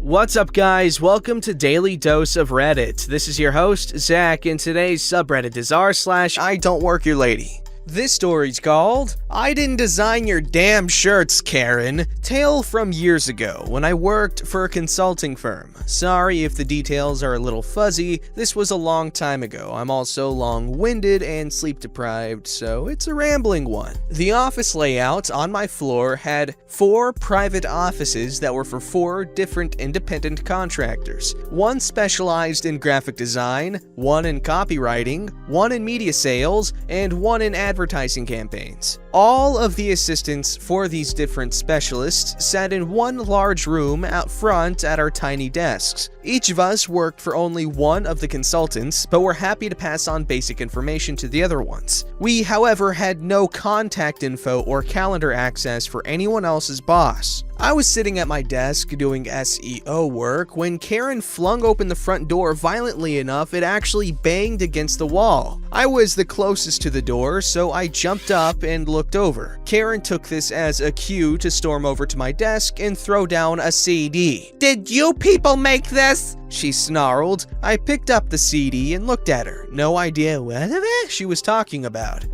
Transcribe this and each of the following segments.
What's up, guys? Welcome to Daily Dose of Reddit. This is your host, Zach, and today's subreddit is r/IDontWorkHereLady. This story's called, I Didn't Design Your Damn Shirts, Karen. Tale from years ago, when I worked for a consulting firm. Sorry if the details are a little fuzzy, this was a long time ago. I'm also long-winded and sleep-deprived, so it's a rambling one. The office layout on my floor had 4 private offices that were for 4 different independent contractors. One specialized in graphic design, one in copywriting, one in media sales, and one in advertising campaigns. All of the assistants for these different specialists sat in one large room out front at our tiny desks. Each of us worked for only one of the consultants, but were happy to pass on basic information to the other ones. We, however, had no contact info or calendar access for anyone else's boss. I was sitting at my desk doing SEO work when Karen flung open the front door violently enough it actually banged against the wall. I was the closest to the door, so I jumped up and looked over. Karen took this as a cue to storm over to my desk and throw down a CD. "Did you people make this?" she snarled. I picked up the CD and looked at her. No idea what she was talking about.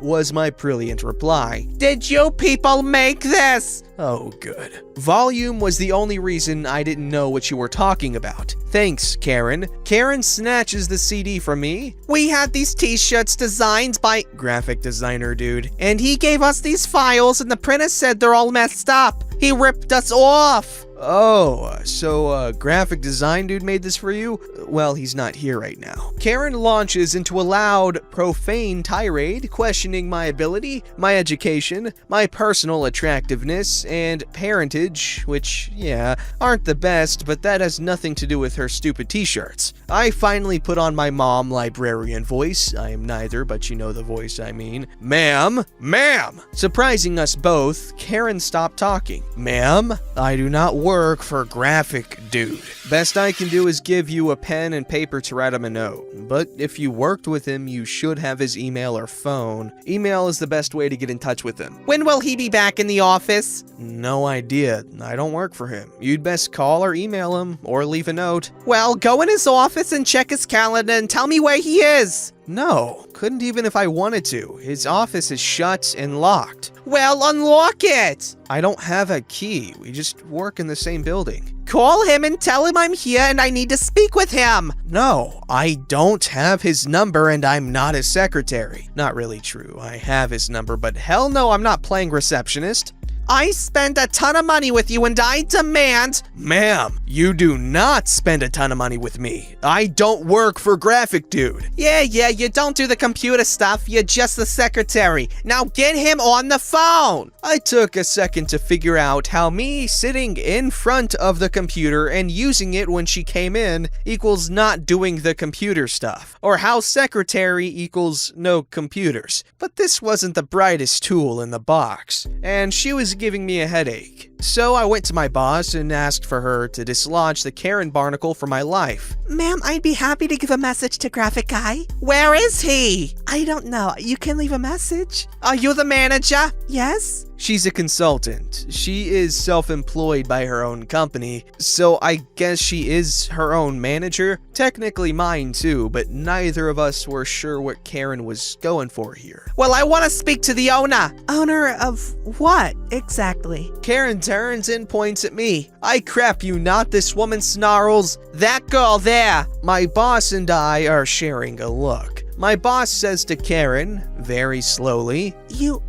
Was my brilliant reply. "Did you people make this?" Oh, good. Volume was the only reason I didn't know what you were talking about. Thanks, Karen. Karen snatches the CD from me. "We had these t-shirts designed by graphic designer dude, and he gave us these files and the printer said they're all messed up. He ripped us off." Oh, so graphic design dude made this for you? Well, he's not here right now. Karen launches into a loud, profane tirade, questioning my ability, my education, my personal attractiveness, and parentage, which, yeah, aren't the best, but that has nothing to do with her stupid t-shirts. I finally put on my mom librarian voice. I am neither, but you know the voice I mean. "Ma'am, ma'am!" Surprising us both, Karen stopped talking. "Ma'am, I do not work for graphic dude. Best I can do is give you a pen and paper to write him a note. But if you worked with him, you should have his email or phone. Email is the best way to get in touch with him." "When will he be back in the office?" "No idea. I don't work for him. You'd best call or email him, or leave a note." "Well, go in his office and check his calendar and tell me where he is." "No, couldn't even if I wanted to. His office is shut and locked." "Well, unlock it." "I don't have a key. We just work in the same building." "Call him and tell him I'm here and I need to speak with him." "No, I don't have his number and I'm not his secretary." Not really true. I have his number, but hell no, I'm not playing receptionist. "I spend a ton of money with you and I demand—" "Ma'am, you do not spend a ton of money with me. I don't work for graphic dude." Yeah, you don't do the computer stuff, you're just the secretary. Now get him on the phone." I took a second to figure out how me sitting in front of the computer and using it when she came in equals not doing the computer stuff, or how secretary equals no computers. But this wasn't the brightest tool in the box, and she was giving me a headache. So I went to my boss and asked for her to dislodge the Karen barnacle from my life. "Ma'am, I'd be happy to give a message to Graphic Guy." "Where is he?" "I don't know. You can leave a message." "Are you the manager?" "Yes." She's a consultant. She is self-employed by her own company, so I guess she is her own manager. Technically mine too, but neither of us were sure what Karen was going for here. "Well, I want to speak to the owner." "Owner of what, exactly?" Karen turns and points at me. "I crap you not, this woman snarls. That girl there." My boss and I are sharing a look. My boss says to Karen, very slowly,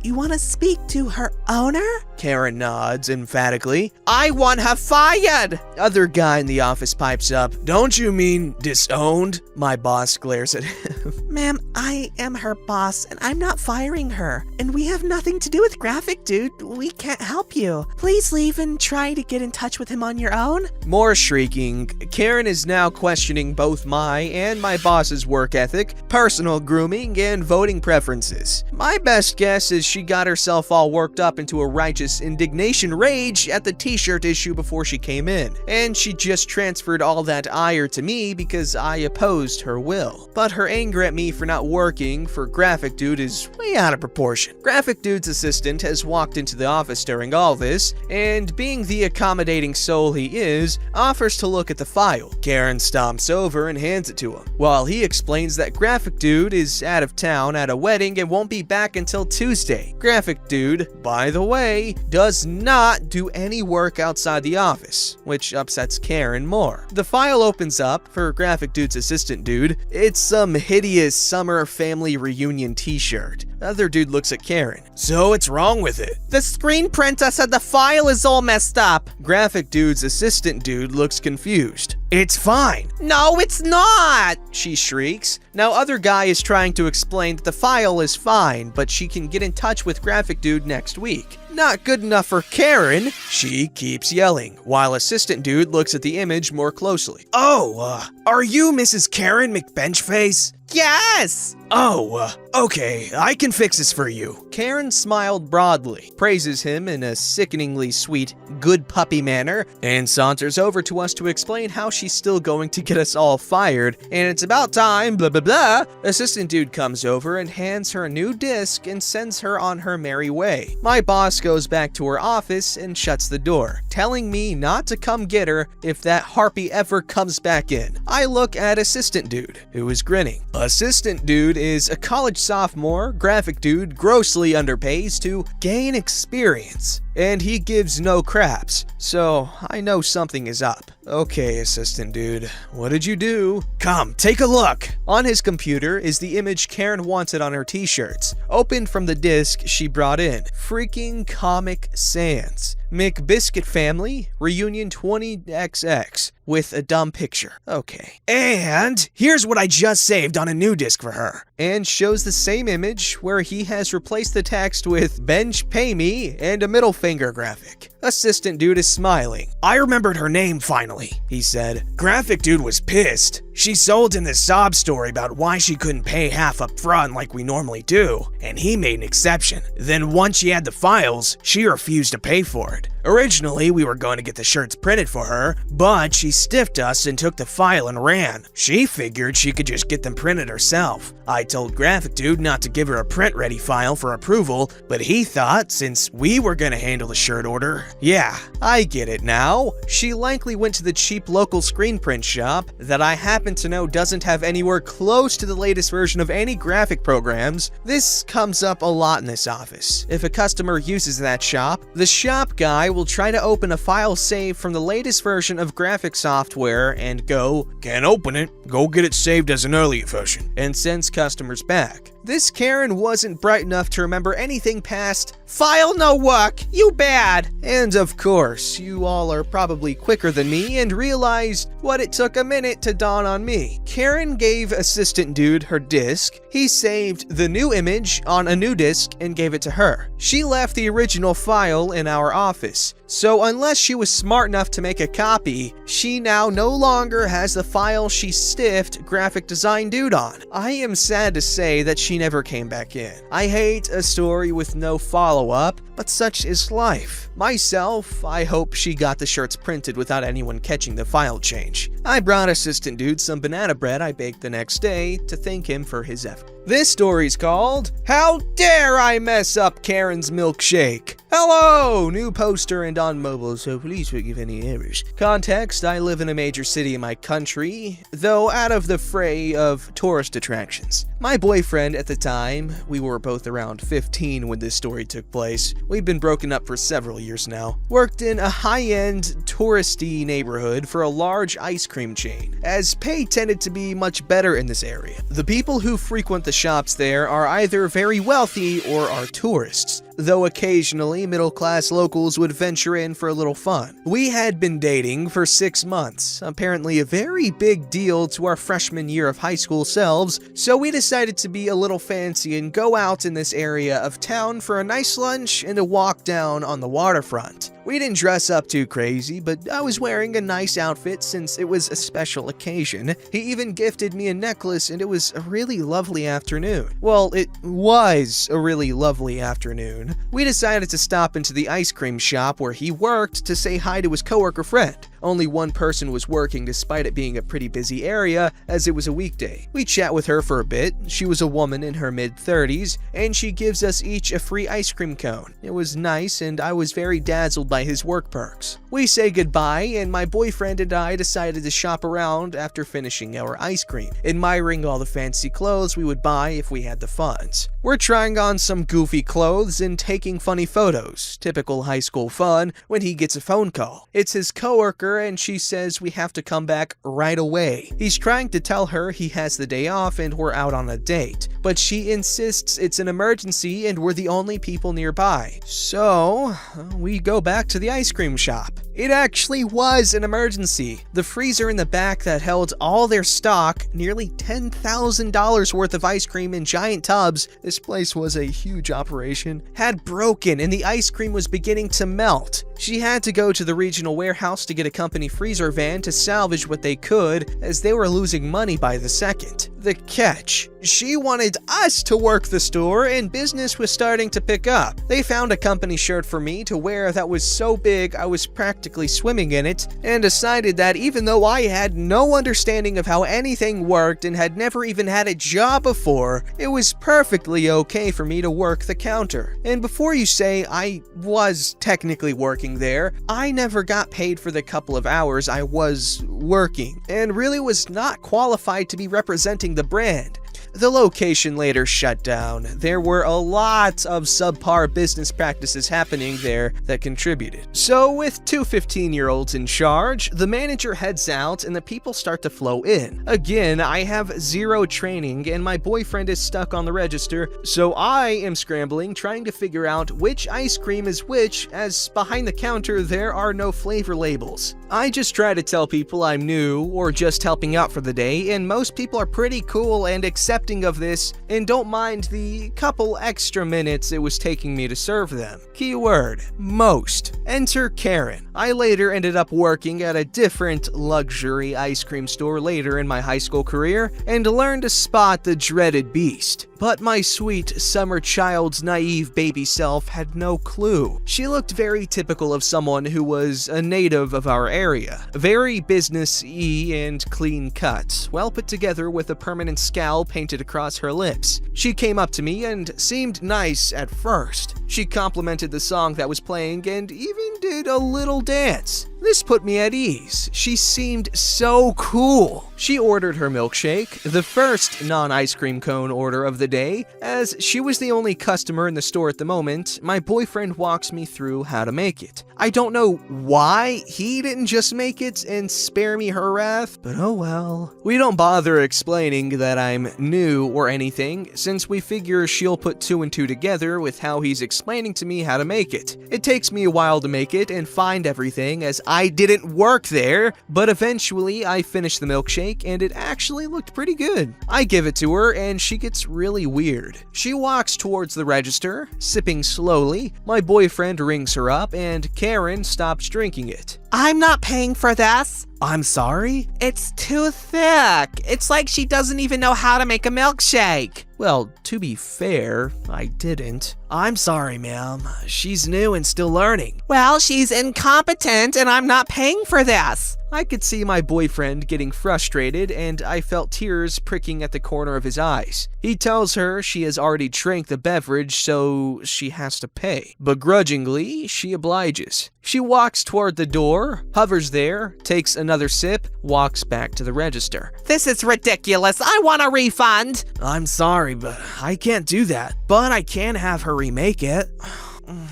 You want to speak to her owner?" Karen nods emphatically. "I want her fired!" Other guy in the office pipes up. "Don't you mean disowned?" My boss glares at him. "Ma'am, I am her boss and I'm not firing her. And we have nothing to do with Graphic Dude. We can't help you. Please leave and try to get in touch with him on your own." More shrieking. Karen is now questioning both my and my boss's work ethic, personal grooming, and voting preferences. references. My best guess is she got herself all worked up into a righteous indignation rage at the t-shirt issue before she came in, and she just transferred all that ire to me because I opposed her will. But her anger at me for not working for Graphic Dude is way out of proportion. Graphic Dude's assistant has walked into the office during all this, and being the accommodating soul he is, offers to look at the file. Karen stomps over and hands it to him, while he explains that Graphic Dude is out of town at a wedding and won't be back until Tuesday. Graphic Dude, by the way, does not do any work outside the office, which upsets Karen more. The file opens up for Graphic Dude's assistant dude. It's some hideous summer family reunion t-shirt. The other dude looks at Karen. So what's wrong with it? The screen printer said the file is all messed up. Graphic Dude's assistant dude looks confused. It's fine. No, it's not, she shrieks. Now other guy is trying to explain that the file is fine, but she can get in touch with Graphic Dude next week. Not good enough for Karen. She keeps yelling, while assistant dude looks at the image more closely. Oh, are you Mrs. Karen McBenchface? Yes! Oh, okay, I can fix this for you. Karen smiled broadly, praises him in a sickeningly sweet, good puppy manner, and saunters over to us to explain how she's still going to get us all fired, and it's about time, blah blah blah. Assistant dude comes over and hands her a new disc and sends her on her merry way. My boss goes back to her office and shuts the door, telling me not to come get her if that harpy ever comes back in. I look at assistant dude, who is grinning. Assistant dude is a college sophomore. Graphic Dude grossly underpays to gain experience, and he gives no craps, so I know something is up. Okay, assistant dude, what did you do? Come, take a look! On his computer is the image Karen wanted on her t-shirts, opened from the disc she brought in. Freaking Comic Sans. McBiscuit Family, Reunion 20XX, with a dumb picture. Okay. And here's what I just saved on a new disc for her. And shows the same image where he has replaced the text with "Bench Pay Me" and a middle finger graphic. Assistant dude is smiling. I remembered her name finally, he said. Graphic Dude was pissed. She sold him this sob story about why she couldn't pay half up front like we normally do, and he made an exception. Then once she had the files, she refused to pay for it. Originally, we were going to get the shirts printed for her, but she stiffed us and took the file and ran. She figured she could just get them printed herself. I told Graphic Dude not to give her a print-ready file for approval, but he thought since we were going to handle the shirt order. Yeah, I get it now. She likely went to the cheap local screen print shop that I happen to know doesn't have anywhere close to the latest version of any graphic programs. This comes up a lot in this office. If a customer uses that shop, the shop guy will try to open a file saved from the latest version of graphic software and go, "Can't open it, go get it saved as an earlier version," and sends customers back. This Karen wasn't bright enough to remember anything past "File no work, you bad." And of course, you all are probably quicker than me and realized what it took a minute to dawn on me. Karen gave assistant dude her disc. He saved the new image on a new disc and gave it to her. She left the original file in our office. So unless she was smart enough to make a copy, she now no longer has the file she stiffed graphic design dude on. I am sad to say that she never came back in. I hate a story with no follow-up, but such is life. Myself, I hope she got the shirts printed without anyone catching the file change. I brought assistant dude some banana bread I baked the next day to thank him for his effort. This story's called "How Dare I Mess Up Karen's Milkshake?" Hello! New poster and on mobile, so please forgive any errors. Context: I live in a major city in my country, though out of the fray of tourist attractions. My boyfriend at the time, we were both around 15 when this story took place. We've been broken up for several years now. Worked in a high-end, touristy neighborhood for a large ice cream chain, as pay tended to be much better in this area. The people who frequent the shops there are either very wealthy or are tourists, though occasionally middle-class locals would venture in for a little fun. We had been dating for 6 months, apparently a very big deal to our freshman year of high school selves, so we decided decided to be a little fancy and go out in this area of town for a nice lunch and a walk down on the waterfront. We didn't dress up too crazy, but I was wearing a nice outfit since it was a special occasion. He even gifted me a necklace, and it was a really lovely afternoon. Well, it was a really lovely afternoon. We decided to stop into the ice cream shop where he worked to say hi to his coworker friend. Only one person was working despite it being a pretty busy area, as it was a weekday. We chat with her for a bit. She was a woman in her mid-30s, and she gives us each a free ice cream cone. It was nice, and I was very dazzled by his work perks. We say goodbye, and my boyfriend and I decided to shop around after finishing our ice cream, admiring all the fancy clothes we would buy if we had the funds. We're trying on some goofy clothes and taking funny photos. Typical high school fun when he gets a phone call. It's his coworker, and she says we have to come back right away. He's trying to tell her he has the day off and we're out on a date, but she insists it's an emergency and we're the only people nearby. So, we go back to the ice cream shop. It actually was an emergency. The freezer in the back that held all their stock, nearly $10,000 worth of ice cream in giant tubs, this place was a huge operation, had broken and the ice cream was beginning to melt. She had to go to the regional warehouse to get a company freezer van to salvage what they could, as they were losing money by the second. The catch: she wanted us to work the store and business was starting to pick up. They found a company shirt for me to wear that was so big I was practically swimming in it, and decided that even though I had no understanding of how anything worked and had never even had a job before, it was perfectly okay for me to work the counter. And before you say I was technically working there, I never got paid for the couple of hours I was working, and really was not qualified to be representing the brand. The location later shut down. There were a lot of subpar business practices happening there that contributed. So with two 15-year-olds in charge, the manager heads out and the people start to flow in. Again, I have zero training and my boyfriend is stuck on the register, so I am scrambling trying to figure out which ice cream is which, as behind the counter there are no flavor labels. I just try to tell people I'm new or just helping out for the day, and most people are pretty cool and accepting of this and don't mind the couple extra minutes it was taking me to serve them. Keyword: most. Enter Karen. I later ended up working at a different luxury ice cream store later in my high school career and learned to spot the dreaded beast. But my sweet summer child's naive baby self had no clue. She looked very typical of someone who was a native of our area. Very business-y and clean cut, well put together with a permanent scowl painted across her lips. She came up to me and seemed nice at first. She complimented the song that was playing and even did a little dance. This put me at ease. She seemed so cool. She ordered her milkshake, the first non-ice cream cone order of the day. As she was the only customer in the store at the moment, my boyfriend walks me through how to make it. I don't know why he didn't just make it and spare me her wrath, but oh well. We don't bother explaining that I'm new or anything, since we figure she'll put two and two together with how he's explaining to me how to make it. It takes me a while to make it and find everything, as I didn't work there, but eventually I finished the milkshake and it actually looked pretty good. I give it to her and she gets really weird. She walks towards the register, sipping slowly. My boyfriend rings her up and Karen stops drinking it. I'm not paying for this. I'm sorry? It's too thick. It's like she doesn't even know how to make a milkshake. Well, to be fair, I didn't. I'm sorry, ma'am. She's new and still learning. Well, she's incompetent and I'm not paying for this. I could see my boyfriend getting frustrated and I felt tears pricking at the corner of his eyes. He tells her she has already drank the beverage, so she has to pay. Begrudgingly, she obliges. She walks toward the door, hovers there, takes another sip, walks back to the register. This is ridiculous. I want a refund. I'm sorry, but I can't do that. But I can have her remake it.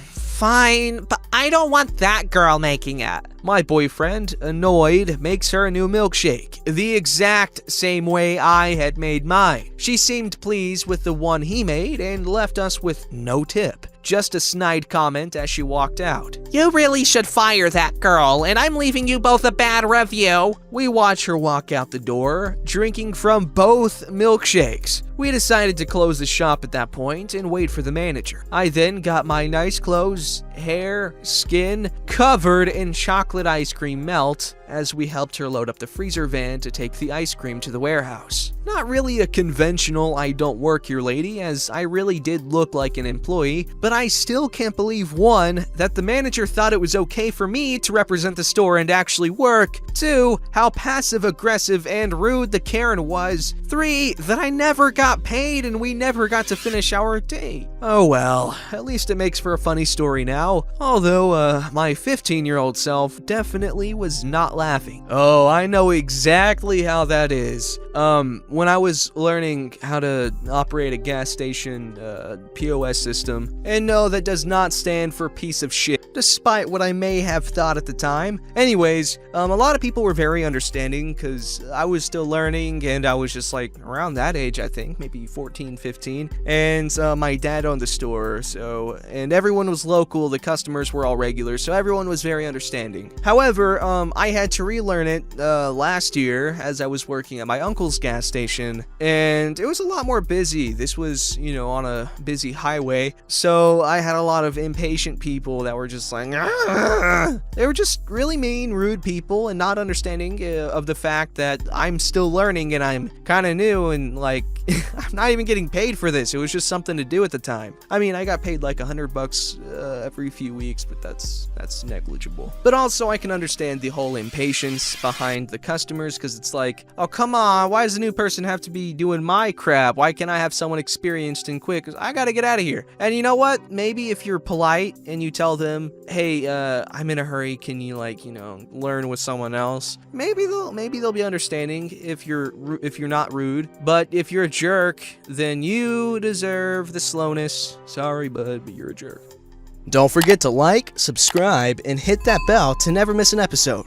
Fine, but I don't want that girl making it. My boyfriend, annoyed, makes her a new milkshake, the exact same way I had made mine. She seemed pleased with the one he made and left us with no tip. Just a snide comment as she walked out. You really should fire that girl, and I'm leaving you both a bad review. We watch her walk out the door, drinking from both milkshakes. We decided to close the shop at that point and wait for the manager. I then got my nice clothes, hair, skin covered in chocolate ice cream melt as we helped her load up the freezer van to take the ice cream to the warehouse. Not really a conventional I don't work here lady, as I really did look like an employee, but I still can't believe 1, that the manager thought it was okay for me to represent the store and actually work, 2, how passive aggressive and rude the Karen was, 3, that I never got paid and we never got to finish our date. Oh well, at least it makes for a funny story now, although my 15-year-old self definitely was not laughing. Oh, I know exactly how that is. When I was learning how to operate a gas station POS system, and no, that does not stand for piece of shit, despite what I may have thought at the time. Anyways, a lot of people were very understanding because I was still learning and I was just like around that age, I think, maybe 14, 15, and my dad owned the store, and everyone was local, the customers were all regular, so everyone was very understanding. However, I had to relearn it last year as I was working at my uncle's gas station, and it was a lot more busy. This was, on a busy highway, so I had a lot of impatient people that were just like, "Argh!" They were just really mean, rude people, and not understanding of the fact that I'm still learning and I'm kind of new, and like, I'm not even getting paid for this. It was just something to do at the time. I mean, I got paid like $100 every few weeks, but that's negligible. But also, I can understand the whole impatience behind the customers, because it's like, oh, come on, why does a new person have to be doing my crap? Why can't I have someone experienced and quick? 'Cause I gotta get out of here. And you know what? Maybe if you're polite and you tell them, hey, I'm in a hurry, can you learn with someone else? Maybe they'll be understanding if you're not rude. But if you're a jerk, then you deserve the slowness. Sorry, bud, but you're a jerk. Don't forget to like, subscribe, and hit that bell to never miss an episode.